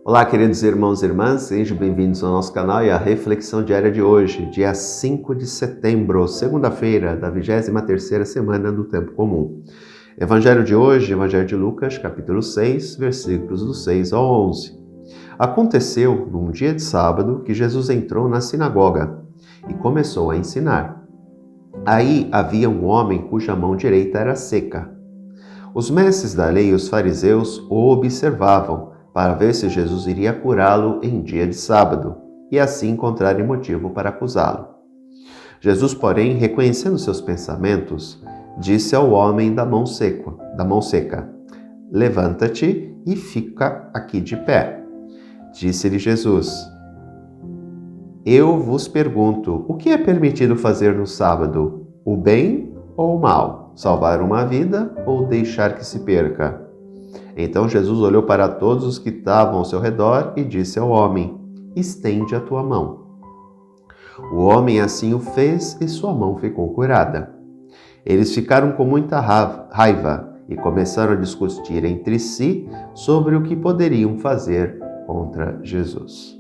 Olá, queridos irmãos e irmãs, sejam bem-vindos ao nosso canal e à reflexão diária de hoje, dia 5 de setembro, segunda-feira da 23ª semana do Tempo Comum. Evangelho de hoje, Evangelho de Lucas, capítulo 6, versículos do 6 ao 11. Aconteceu, num dia de sábado, que Jesus entrou na sinagoga e começou a ensinar. Aí havia um homem cuja mão direita era seca. Os mestres da lei e os fariseus o observavam, para ver se Jesus iria curá-lo em dia de sábado, e assim encontrarem motivo para acusá-lo. Jesus, porém, reconhecendo seus pensamentos, disse ao homem da mão seca, levanta-te e fica aqui de pé. Disse-lhe Jesus, eu vos pergunto, o que é permitido fazer no sábado, o bem ou o mal, salvar uma vida ou deixar que se perca? Então Jesus olhou para todos os que estavam ao seu redor e disse ao homem, estende a tua mão. O homem assim o fez e sua mão ficou curada. Eles ficaram com muita raiva e começaram a discutir entre si sobre o que poderiam fazer contra Jesus.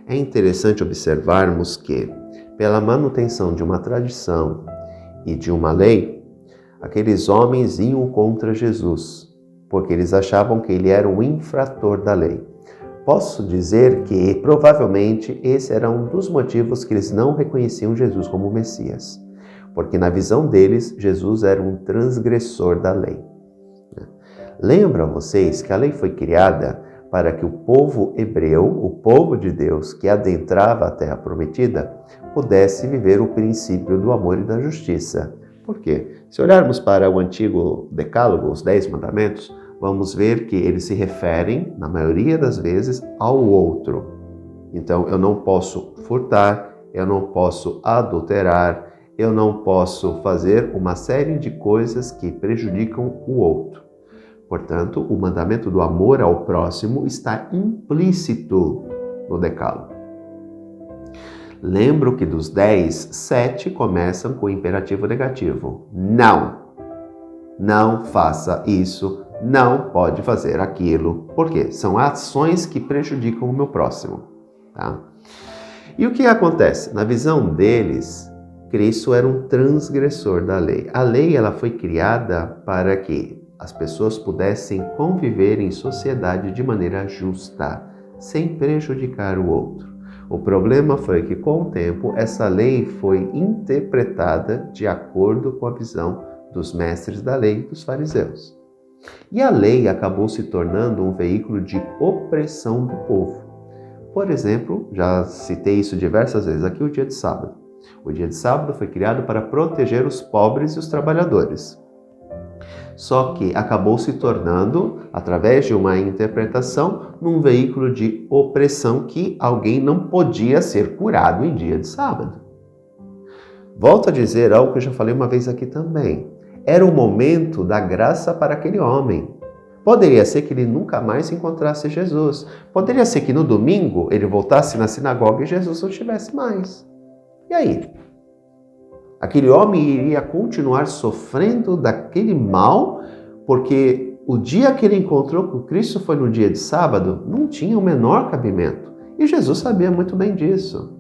É interessante observarmos que, pela manutenção de uma tradição e de uma lei, aqueles homens iam contra Jesus, porque eles achavam que ele era um infrator da lei. Posso dizer que, provavelmente, esse era um dos motivos que eles não reconheciam Jesus como Messias, porque na visão deles, Jesus era um transgressor da lei. Lembram vocês que a lei foi criada para que o povo hebreu, o povo de Deus que adentrava a terra prometida, pudesse viver o princípio do amor e da justiça. Por quê? Se olharmos para o antigo Decálogo, os 10 mandamentos, vamos ver que eles se referem, na maioria das vezes, ao outro. Então, eu não posso furtar, eu não posso adulterar, eu não posso fazer uma série de coisas que prejudicam o outro. Portanto, o mandamento do amor ao próximo está implícito no Decálogo. Lembro que dos 10, 7 começam com o imperativo negativo. Não faça isso, não pode fazer aquilo. Por quê? São ações que prejudicam o meu próximo. Tá? E o que acontece? Na visão deles, Cristo era um transgressor da lei. A lei ela foi criada para que as pessoas pudessem conviver em sociedade de maneira justa, sem prejudicar o outro. O problema foi que, com o tempo, essa lei foi interpretada de acordo com a visão dos mestres da lei e dos fariseus. E a lei acabou se tornando um veículo de opressão do povo. Por exemplo, já citei isso diversas vezes aqui, o dia de sábado. O dia de sábado foi criado para proteger os pobres e os trabalhadores. Só que acabou se tornando, através de uma interpretação, num veículo de opressão que alguém não podia ser curado em dia de sábado. Volto a dizer algo que eu já falei uma vez aqui também. Era o momento da graça para aquele homem. Poderia ser que ele nunca mais encontrasse Jesus. Poderia ser que no domingo ele voltasse na sinagoga e Jesus não estivesse mais. E aí? Aquele homem iria continuar sofrendo daquele mal, porque o dia que ele encontrou com Cristo foi no dia de sábado, não tinha o menor cabimento. E Jesus sabia muito bem disso.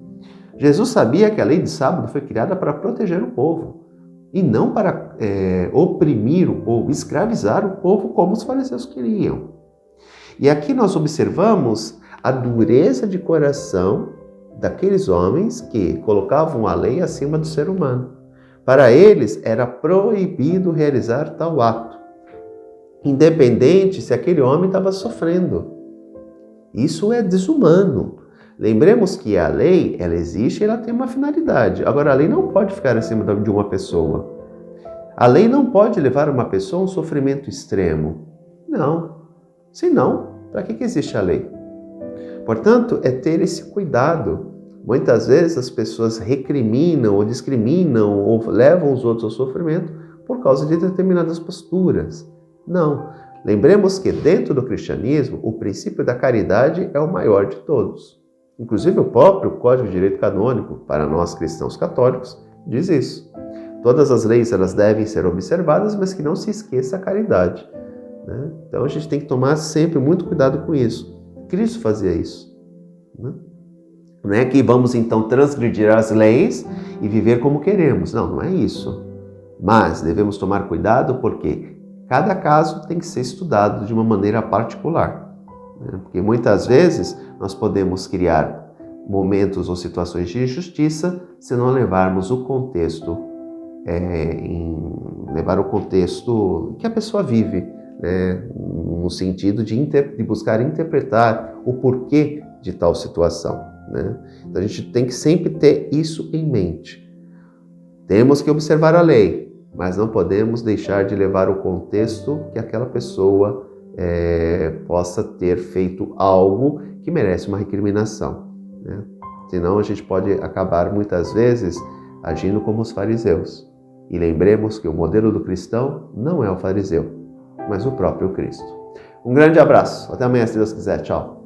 Jesus sabia que a lei de sábado foi criada para proteger o povo, e não para oprimir o povo, escravizar o povo como os fariseus queriam. E aqui nós observamos a dureza de coração daqueles homens que colocavam a lei acima do ser humano. Para eles era proibido realizar tal ato, independente se aquele homem estava sofrendo. Isso é desumano. Lembremos que a lei, ela existe e ela tem uma finalidade. Agora, a lei não pode ficar acima de uma pessoa. A lei não pode levar uma pessoa a um sofrimento extremo. Não. Senão, para que existe a lei? Portanto, é ter esse cuidado. Muitas vezes as pessoas recriminam ou discriminam ou levam os outros ao sofrimento por causa de determinadas posturas. Não. Lembremos que dentro do cristianismo, o princípio da caridade é o maior de todos. Inclusive o próprio Código de Direito Canônico, para nós cristãos católicos, diz isso. Todas as leis elas devem ser observadas, mas que não se esqueça a caridade. Né? Então a gente tem que tomar sempre muito cuidado com isso. Cristo fazia isso, né? Não é que vamos então transgredir as leis e viver como queremos. Não, não é isso. Mas devemos tomar cuidado porque cada caso tem que ser estudado de uma maneira particular, né? Porque muitas vezes nós podemos criar momentos ou situações de injustiça se não levarmos o contexto, levar o contexto que a pessoa vive, né? No sentido de buscar interpretar o porquê de tal situação, né? Então a gente tem que sempre ter isso em mente. Temos que observar a lei, mas não podemos deixar de levar o contexto que aquela pessoa possa ter feito algo que merece uma recriminação, né? Senão a gente pode acabar muitas vezes agindo como os fariseus. E lembremos que o modelo do cristão não é o fariseu, mas o próprio Cristo. Um grande abraço. Até amanhã, se Deus quiser. Tchau.